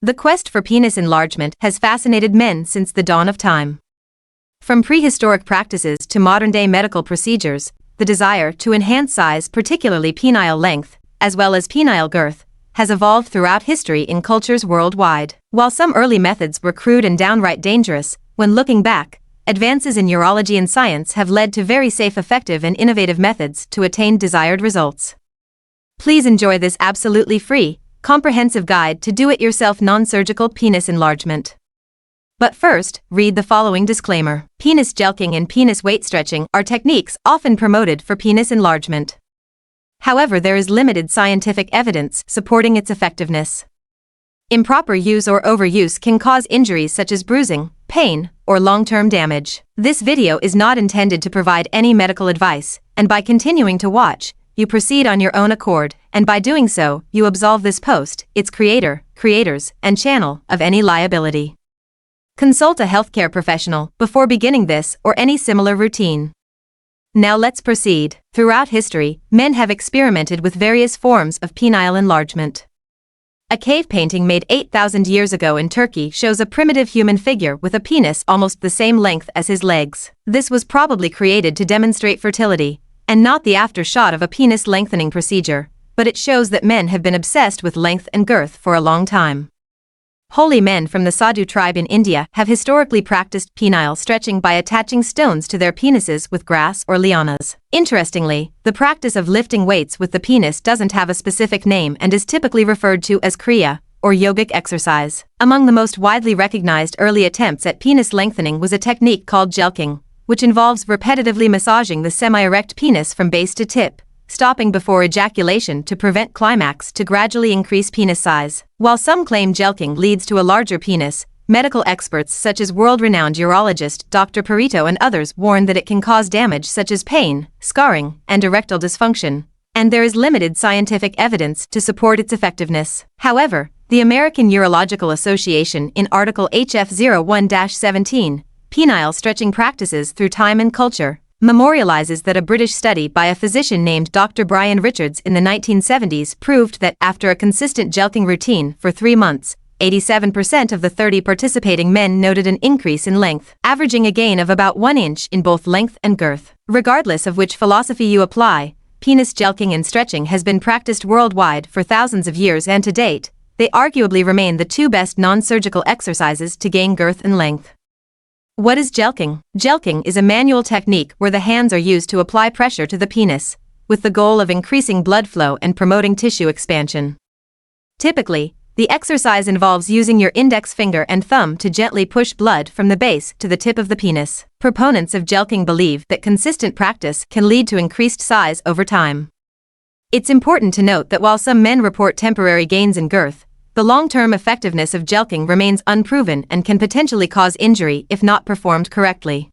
The quest for penis enlargement has fascinated men since the dawn of time. From prehistoric practices to modern-day medical procedures, the desire to enhance size, particularly penile length, as well as penile girth, has evolved throughout history in cultures worldwide. While some early methods were crude and downright dangerous, when looking back, advances in urology and science have led to very safe, effective, and innovative methods to attain desired results. Please enjoy this absolutely free, comprehensive guide to do-it-yourself non-surgical penis enlargement. But first, read the following disclaimer. Penis jelqing and penis weight stretching are techniques often promoted for penis enlargement. However, there is limited scientific evidence supporting its effectiveness. Improper use or overuse can cause injuries such as bruising, pain, or long-term damage. This video is not intended to provide any medical advice, and by continuing to watch, you proceed on your own accord, and by doing so, you absolve this post, its creator, creators, and channel of any liability. Consult a healthcare professional before beginning this or any similar routine. Now let's proceed. Throughout history, men have experimented with various forms of penile enlargement. A cave painting made 8,000 years ago in Turkey shows a primitive human figure with a penis almost the same length as his legs. This was probably created to demonstrate fertility, and not the aftershot of a penis lengthening procedure, but it shows that men have been obsessed with length and girth for a long time. Holy men from the Sadhu tribe in India have historically practiced penile stretching by attaching stones to their penises with grass or lianas. Interestingly, the practice of lifting weights with the penis doesn't have a specific name and is typically referred to as kriya, or yogic exercise. Among the most widely recognized early attempts at penis lengthening was a technique called jelqing, which involves repetitively massaging the semi-erect penis from base to tip, stopping before ejaculation to prevent climax to gradually increase penis size. While some claim jelqing leads to a larger penis, medical experts such as world-renowned urologist Dr. Perito and others warn that it can cause damage such as pain, scarring, and erectile dysfunction, and there is limited scientific evidence to support its effectiveness. However, the American Urological Association in Article HF01-17, Penile Stretching Practices Through Time and Culture, memorializes that a British study by a physician named Dr. Brian Richards in the 1970s proved that after a consistent jelqing routine for 3 months, 87% of the 30 participating men noted an increase in length, averaging a gain of about 1 inch in both length and girth. Regardless of which philosophy you apply, penis jelqing and stretching has been practiced worldwide for thousands of years, and to date, they arguably remain the two best non-surgical exercises to gain girth and length. What is jelqing? Jelqing is a manual technique where the hands are used to apply pressure to the penis, with the goal of increasing blood flow and promoting tissue expansion. Typically, the exercise involves using your index finger and thumb to gently push blood from the base to the tip of the penis. Proponents of jelqing believe that consistent practice can lead to increased size over time. It's important to note that while some men report temporary gains in girth, the long-term effectiveness of jelqing remains unproven and can potentially cause injury if not performed correctly.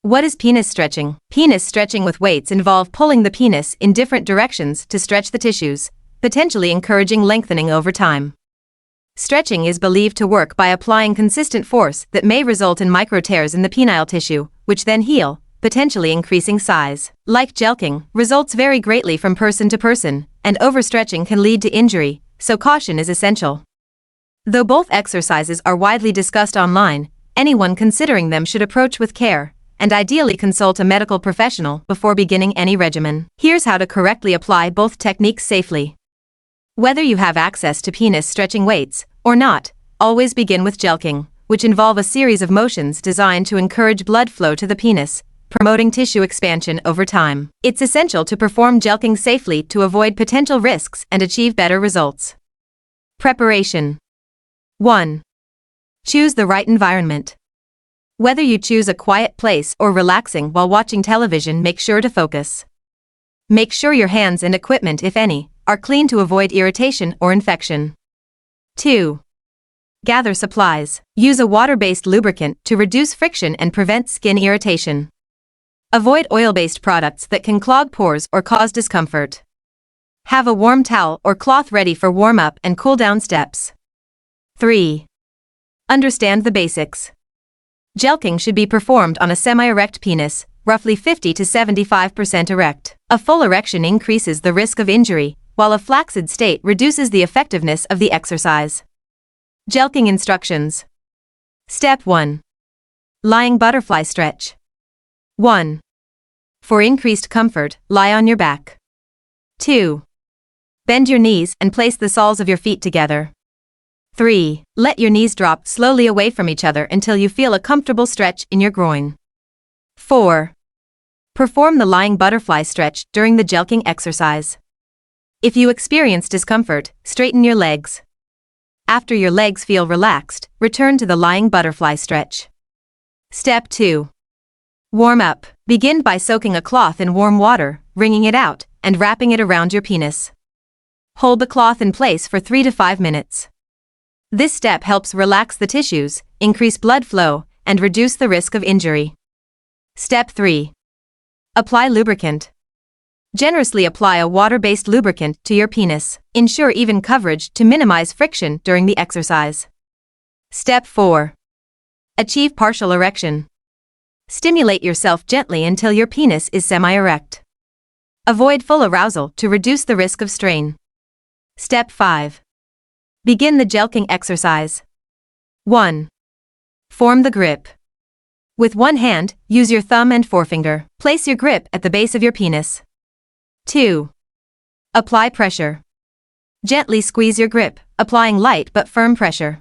What is penis stretching? Penis stretching with weights involve pulling the penis in different directions to stretch the tissues, potentially encouraging lengthening over time. Stretching is believed to work by applying consistent force that may result in micro tears in the penile tissue, which then heal, potentially increasing size. Like jelqing, results vary greatly from person to person, and overstretching can lead to injury, so caution is essential. Though both exercises are widely discussed online, anyone considering them should approach with care, and ideally consult a medical professional before beginning any regimen. Here's how to correctly apply both techniques safely. Whether you have access to penis stretching weights or not, always begin with jelqing, which involve a series of motions designed to encourage blood flow to the penis, promoting tissue expansion over time. It's essential to perform jelqing safely to avoid potential risks and achieve better results. Preparation. 1. Choose the right environment. Whether you choose a quiet place or relaxing while watching television, make sure to focus. Make sure your hands and equipment, if any, are clean to avoid irritation or infection. 2. Gather supplies. Use a water-based lubricant to reduce friction and prevent skin irritation. Avoid oil-based products that can clog pores or cause discomfort. Have a warm towel or cloth ready for warm-up and cool-down steps. 3. Understand the basics. Jelqing should be performed on a semi-erect penis, roughly 50 to 75% erect. A full erection increases the risk of injury, while a flaccid state reduces the effectiveness of the exercise. Jelqing instructions. Step 1. Lying butterfly stretch. 1. For increased comfort, lie on your back. 2. Bend your knees and place the soles of your feet together. 3. Let your knees drop slowly away from each other until you feel a comfortable stretch in your groin. 4. Perform the lying butterfly stretch during the jelqing exercise. If you experience discomfort, straighten your legs. After your legs feel relaxed, return to the lying butterfly stretch. Step 2. Warm up. Begin by soaking a cloth in warm water, wringing it out, and wrapping it around your penis. Hold the cloth in place for 3 to 5 minutes. This step helps relax the tissues, increase blood flow, and reduce the risk of injury. Step 3. Apply lubricant. Generously apply a water-based lubricant to your penis. Ensure even coverage to minimize friction during the exercise. Step 4. Achieve partial erection. Stimulate yourself gently until your penis is semi-erect. Avoid full arousal to reduce the risk of strain. Step 5. Begin the jelqing exercise. 1. Form the grip. With one hand, use your thumb and forefinger. Place your grip at the base of your penis. 2. Apply pressure. Gently squeeze your grip, applying light but firm pressure.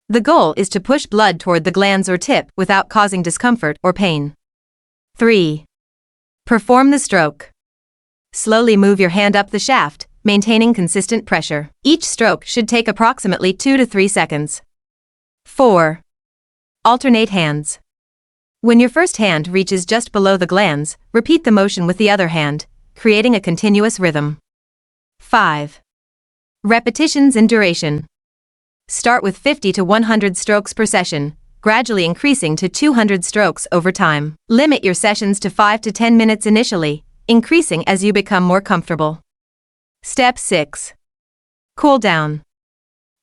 The goal is to push blood toward the glands or tip without causing discomfort or pain. 3. Perform the stroke. Slowly move your hand up the shaft, maintaining consistent pressure. Each stroke should take approximately 2 to 3 seconds. 4. Alternate hands. When your first hand reaches just below the glands, repeat the motion with the other hand, creating a continuous rhythm. 5. Repetitions in duration. Start with 50 to 100 strokes per session, gradually increasing to 200 strokes over time. Limit your sessions to 5 to 10 minutes initially, increasing as you become more comfortable. Step 6. Cool down.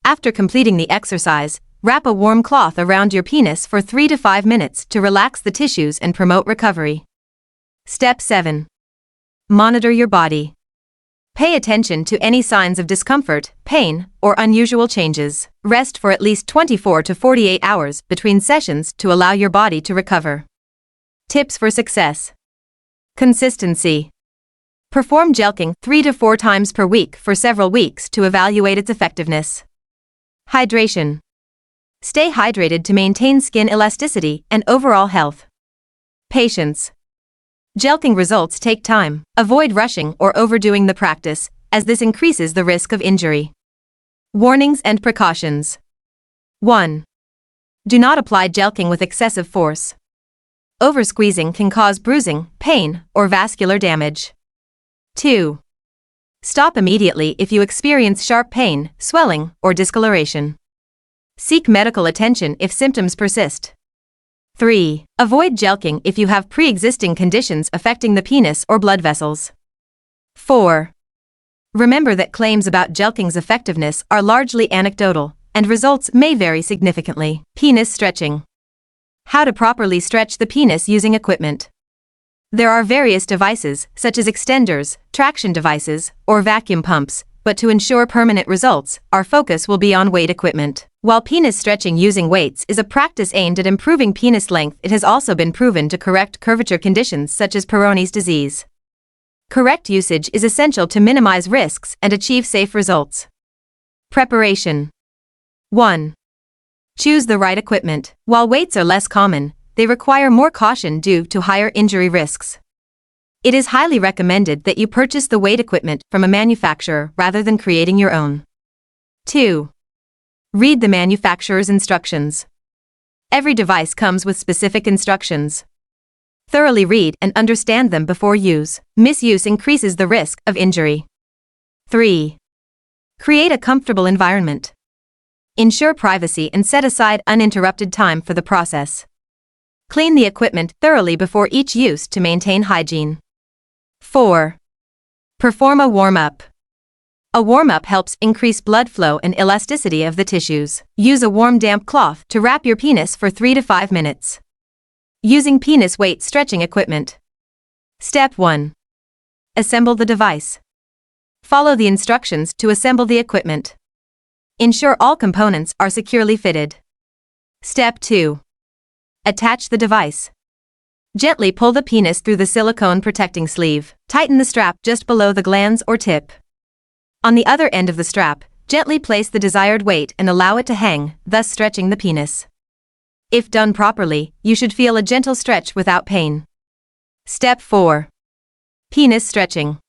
After completing the exercise, wrap a warm cloth around your penis for 3 to 5 minutes to relax the tissues and promote recovery. Step 7. Monitor your body. Pay attention to any signs of discomfort, pain, or unusual changes. Rest for at least 24 to 48 hours between sessions to allow your body to recover. Tips for success. Consistency. Perform jelqing 3 to 4 times per week for several weeks to evaluate its effectiveness. Hydration. Stay hydrated to maintain skin elasticity and overall health. Patience. Jelqing results take time. Avoid rushing or overdoing the practice, as this increases the risk of injury. Warnings and precautions. 1. Do not apply jelqing with excessive force. Oversqueezing can cause bruising, pain, or vascular damage. 2. Stop immediately if you experience sharp pain, swelling, or discoloration. Seek medical attention if symptoms persist. 3. Avoid jelqing if you have pre-existing conditions affecting the penis or blood vessels. 4. Remember that claims about jelqing's effectiveness are largely anecdotal, and results may vary significantly. Penis stretching. How to properly stretch the penis using equipment. There are various devices, such as extenders, traction devices, or vacuum pumps, but to ensure permanent results, our focus will be on weight equipment. While penis stretching using weights is a practice aimed at improving penis length, it has also been proven to correct curvature conditions such as Peyronie's disease. Correct usage is essential to minimize risks and achieve safe results. Preparation. 1. Choose the right equipment. While weights are less common, they require more caution due to higher injury risks. It is highly recommended that you purchase the weight equipment from a manufacturer rather than creating your own. 2. Read the manufacturer's instructions. Every device comes with specific instructions. Thoroughly read and understand them before use. Misuse increases the risk of injury. 3. Create a comfortable environment. Ensure privacy and set aside uninterrupted time for the process. Clean the equipment thoroughly before each use to maintain hygiene. 4. Perform a warm-up. A warm-up helps increase blood flow and elasticity of the tissues. Use a warm damp cloth to wrap your penis for 3 to 5 minutes. Using penis weight stretching equipment. Step 1. Assemble the device. Follow the instructions to assemble the equipment. Ensure all components are securely fitted. Step 2. Attach the device. Gently pull the penis through the silicone protecting sleeve. Tighten the strap just below the glans or tip. On the other end of the strap, gently place the desired weight and allow it to hang, thus stretching the penis. If done properly, you should feel a gentle stretch without pain. Step 4. Penis stretching.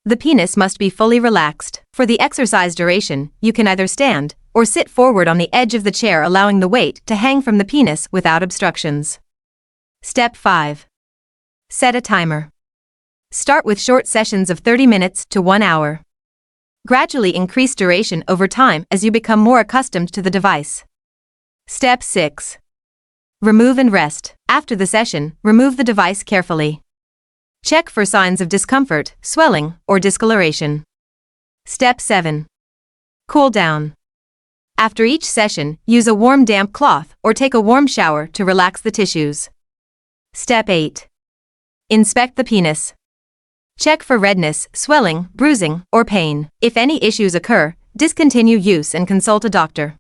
The penis must be fully relaxed. For the exercise duration, you can either stand or sit forward on the edge of the chair, allowing the weight to hang from the penis without obstructions. Step 5. Set a timer. Start with short sessions of 30 minutes to 1 hour. Gradually increase duration over time as you become more accustomed to the device. Step 6. Remove and rest. After the session, remove the device carefully. Check for signs of discomfort, swelling, or discoloration. Step 7. Cool down. After each session, use a warm damp cloth or take a warm shower to relax the tissues. Step 8. Inspect the penis. Check for redness, swelling, bruising, or pain. If any issues occur, discontinue use and consult a doctor.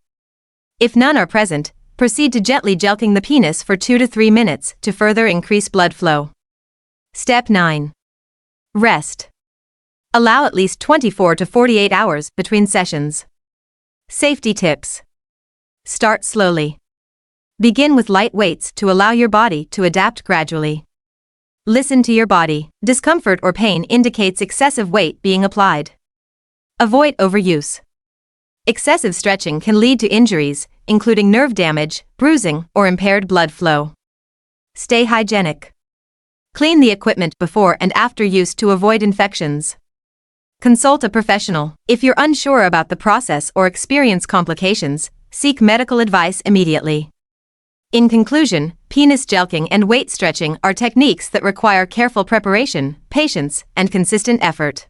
If none are present, proceed to gently jelqing the penis for 2 to 3 minutes to further increase blood flow. Step 9. Rest. Allow at least 24 to 48 hours between sessions. Safety tips. Start slowly. Begin with light weights to allow your body to adapt gradually. Listen to your body. Discomfort or pain indicates excessive weight being applied. Avoid overuse. Excessive stretching can lead to injuries, including nerve damage, bruising, or impaired blood flow. Stay hygienic. Clean the equipment before and after use to avoid infections. Consult a professional. If you're unsure about the process or experience complications, seek medical advice immediately. In conclusion, penis jelqing and weight stretching are techniques that require careful preparation, patience, and consistent effort.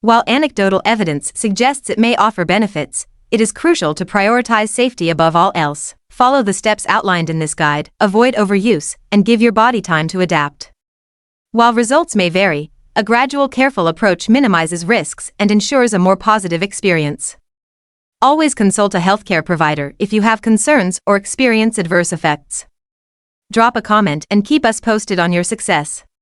While anecdotal evidence suggests it may offer benefits, it is crucial to prioritize safety above all else. Follow the steps outlined in this guide, avoid overuse, and give your body time to adapt. While results may vary, a gradual, careful approach minimizes risks and ensures a more positive experience. Always consult a healthcare provider if you have concerns or experience adverse effects. Drop a comment and keep us posted on your success.